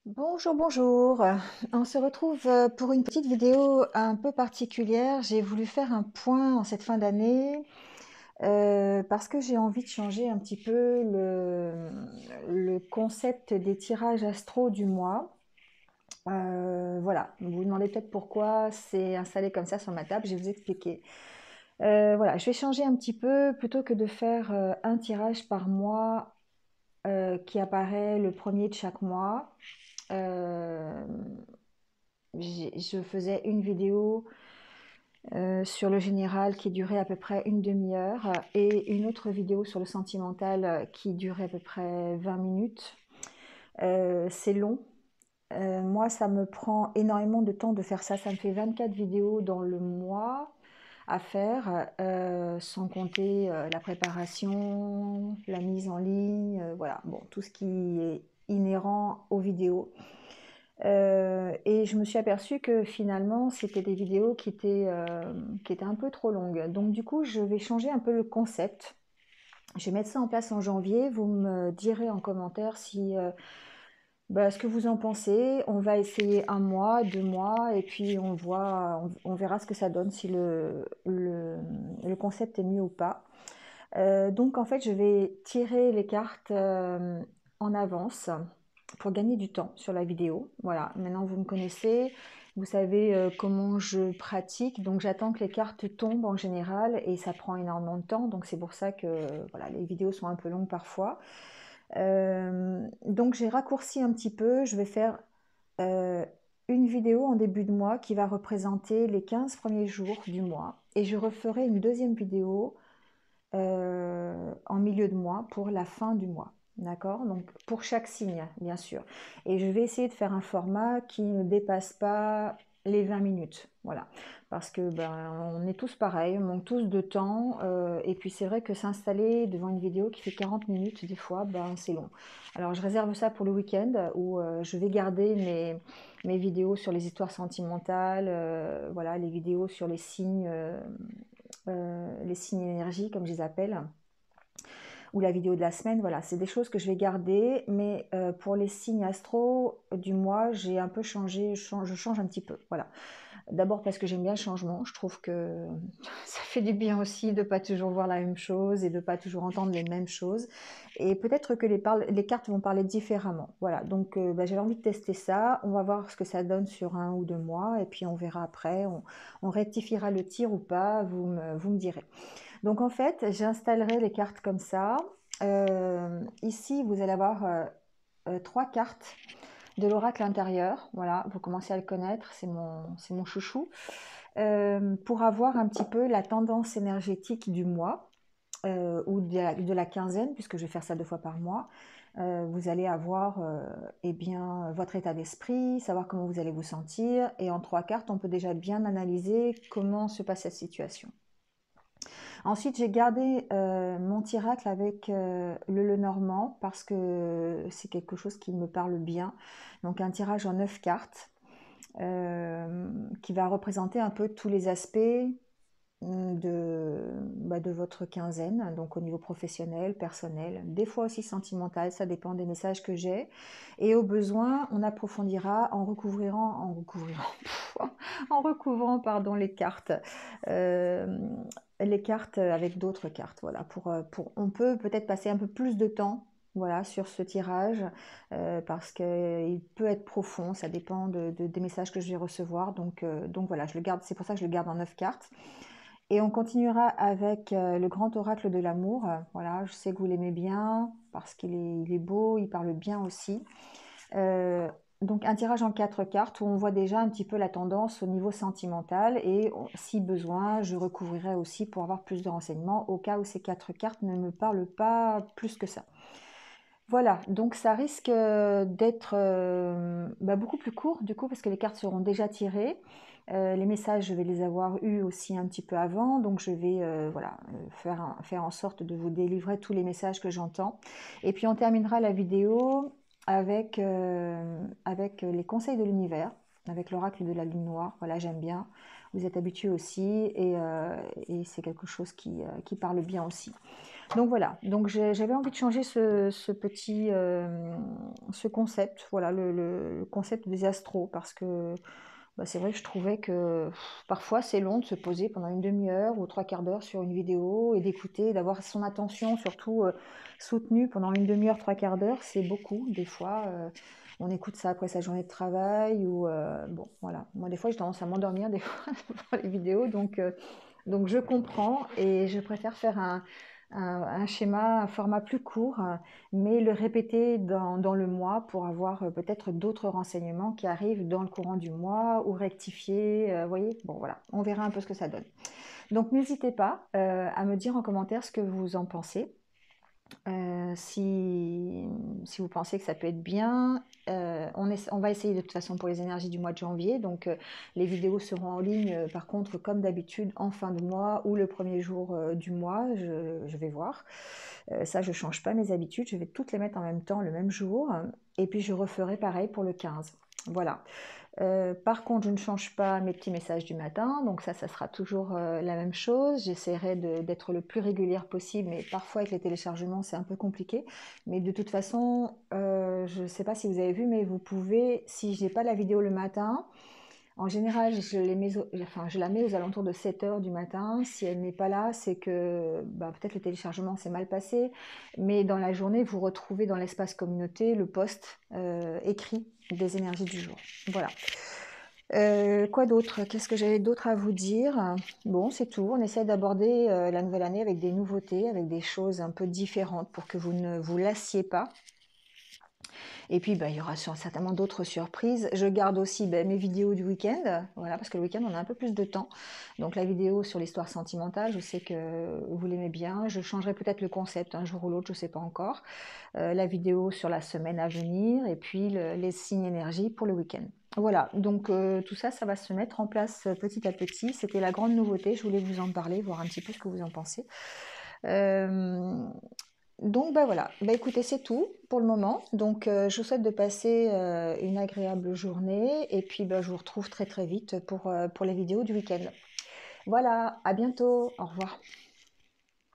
Bonjour, bonjour. On se retrouve pour une petite vidéo un peu particulière. J'ai voulu faire un point en cette fin d'année parce que j'ai envie de changer un petit peu le concept des tirages astro du mois. Voilà, vous vous demandez peut-être pourquoi c'est installé comme ça sur ma table, je vais vous expliquer. Voilà, je vais changer un petit peu plutôt que de faire un tirage par mois qui apparaît le premier de chaque mois. Euh, je faisais une vidéo sur le général qui durait à peu près une demi-heure et une autre vidéo sur le sentimental qui durait à peu près 20 minutes. C'est long. Moi, ça me prend énormément de temps de faire ça. Ça me fait 24 vidéos dans le mois à faire, sans compter la préparation, la mise en ligne, voilà, bon, tout ce qui est inhérent aux vidéos. Et je me suis aperçue que finalement, c'était des vidéos qui étaient un peu trop longues. Donc du coup, je vais changer un peu le concept. Je vais mettre ça en place en janvier. Vous me direz en commentaire si, ce que vous en pensez. On va essayer un mois, 2 mois, et puis on verra ce que ça donne, si le concept est mieux ou pas. Donc en fait, je vais tirer les cartes en avance pour gagner du temps sur la vidéo. Voilà, maintenant vous me connaissez, vous savez comment je pratique, donc j'attends que les cartes tombent en général et ça prend énormément de temps, donc c'est pour ça que voilà, les vidéos sont un peu longues parfois. Donc j'ai raccourci un petit peu, je vais faire euh, une vidéo en début de mois qui va représenter les 15 premiers jours du mois et je referai une deuxième vidéo en milieu de mois pour la fin du mois. D'accord? Donc pour chaque signe, bien sûr. Et je vais essayer de faire un format qui ne dépasse pas les 20 minutes. Voilà. Parce que on est tous pareils, on manque tous de temps. Et puis c'est vrai que s'installer devant une vidéo qui fait 40 minutes, des fois, c'est long. Alors je réserve ça pour le week-end où je vais garder mes vidéos sur les histoires sentimentales, voilà, les vidéos sur les signes énergie, comme je les appelle, ou la vidéo de la semaine. Voilà, c'est des choses que je vais garder, mais pour les signes astro du mois, j'ai un peu changé, je change un petit peu. Voilà. D'abord parce que j'aime bien le changement, je trouve que ça fait du bien aussi de ne pas toujours voir la même chose et de ne pas toujours entendre les mêmes choses. Et peut-être que les cartes vont parler différemment. Voilà, donc j'avais envie de tester ça. On va voir ce que ça donne sur 1 ou 2 mois et puis on verra après. On rectifiera le tir ou pas, vous me direz. Donc en fait, j'installerai les cartes comme ça. Ici, vous allez avoir 3 cartes de l'oracle intérieur. Voilà, vous commencez à le connaître, c'est mon chouchou. Pour avoir un petit peu la tendance énergétique du mois ou de la quinzaine, puisque je vais faire ça 2 fois par mois. Vous allez avoir eh bien, votre état d'esprit, savoir comment vous allez vous sentir. Et en 3 cartes, on peut déjà bien analyser comment se passe cette situation. Ensuite, j'ai gardé mon tiracle avec le Lenormand parce que c'est quelque chose qui me parle bien. Donc un tirage en 9 cartes qui va représenter un peu tous les aspects de votre quinzaine, donc au niveau professionnel, personnel, des fois aussi sentimental, ça dépend des messages que j'ai. Et au besoin, on approfondira en recouvrant pardon, euh, les cartes avec d'autres cartes. Voilà, on peut peut-être passer un peu plus de temps. Voilà, sur ce tirage, parce qu'il peut être profond, ça dépend des messages que je vais recevoir. Donc voilà, je le garde, c'est pour ça que je le garde en 9 cartes. Et on continuera avec le grand oracle de l'amour. Voilà, je sais que vous l'aimez bien parce qu'il est beau, il parle bien aussi. Euh, donc un tirage en 4 cartes où on voit déjà un petit peu la tendance au niveau sentimental et si besoin, je recouvrirai aussi pour avoir plus de renseignements au cas où ces 4 cartes ne me parlent pas plus que ça. Voilà, donc ça risque d'être beaucoup plus court du coup parce que les cartes seront déjà tirées. Les messages, je vais les avoir eus aussi un petit peu avant, donc je vais voilà, faire en sorte de vous délivrer tous les messages que j'entends. Et puis on terminera la vidéo avec les conseils de l'univers, avec l'oracle de la lune noire. Voilà, j'aime bien. Vous êtes habitués aussi et c'est quelque chose qui parle bien aussi. Donc voilà, donc j'avais envie de changer ce petit ce concept, voilà, le concept des astros, parce que bah, c'est vrai que je trouvais que parfois c'est long de se poser pendant une demi-heure ou trois quarts d'heure sur une vidéo et d'écouter, d'avoir son attention surtout soutenue pendant une demi-heure, trois quarts d'heure, c'est beaucoup. Des fois, on écoute ça après sa journée de travail ou bon, voilà. Moi, des fois, j'ai tendance à m'endormir des fois devant les vidéos, donc je comprends et je préfère faire un schéma, un format plus court, mais le répéter dans le mois pour avoir peut-être d'autres renseignements qui arrivent dans le courant du mois ou rectifier. Vous voyez, bon voilà, on verra un peu ce que ça donne. Donc n'hésitez pas à me dire en commentaire ce que vous en pensez. Si vous pensez que ça peut être bien, on va essayer de toute façon pour les énergies du mois de janvier. Donc les vidéos seront en ligne par contre comme d'habitude en fin de mois ou le premier jour du mois, je vais voir. Ça je ne change pas mes habitudes, je vais toutes les mettre en même temps le même jour et puis je referai pareil pour le 15. Voilà. Par contre, je ne change pas mes petits messages du matin, donc ça sera toujours la même chose. J'essaierai d'être le plus régulière possible, mais parfois avec les téléchargements, c'est un peu compliqué. Mais de toute façon, je ne sais pas si vous avez vu, mais vous pouvez, si je n'ai pas la vidéo le matin, en général, je la mets aux alentours de 7 heures du matin. Si elle n'est pas là, c'est que bah, peut-être le téléchargement s'est mal passé. Mais dans la journée, vous retrouvez dans l'espace communauté le post écrit des énergies du jour. Voilà. Quoi d'autre? Qu'est-ce que j'avais d'autre à vous dire? Bon, c'est tout. On essaie d'aborder la nouvelle année avec des nouveautés, avec des choses un peu différentes pour que vous ne vous lassiez pas. Et puis, bah, il y aura certainement d'autres surprises. Je garde aussi mes vidéos du week-end, voilà, parce que le week-end, on a un peu plus de temps. Donc, la vidéo sur l'histoire sentimentale, je sais que vous l'aimez bien. Je changerai peut-être le concept un jour ou l'autre, je ne sais pas encore. La vidéo sur la semaine à venir, et puis les signes énergie pour le week-end. Voilà, donc tout ça, ça va se mettre en place petit à petit. C'était la grande nouveauté, je voulais vous en parler, voir un petit peu ce que vous en pensez. Donc bah voilà, bah écoutez, c'est tout pour le moment. Donc je vous souhaite de passer une agréable journée et puis bah, je vous retrouve très très vite pour les vidéos du week-end. Voilà, à bientôt, au revoir.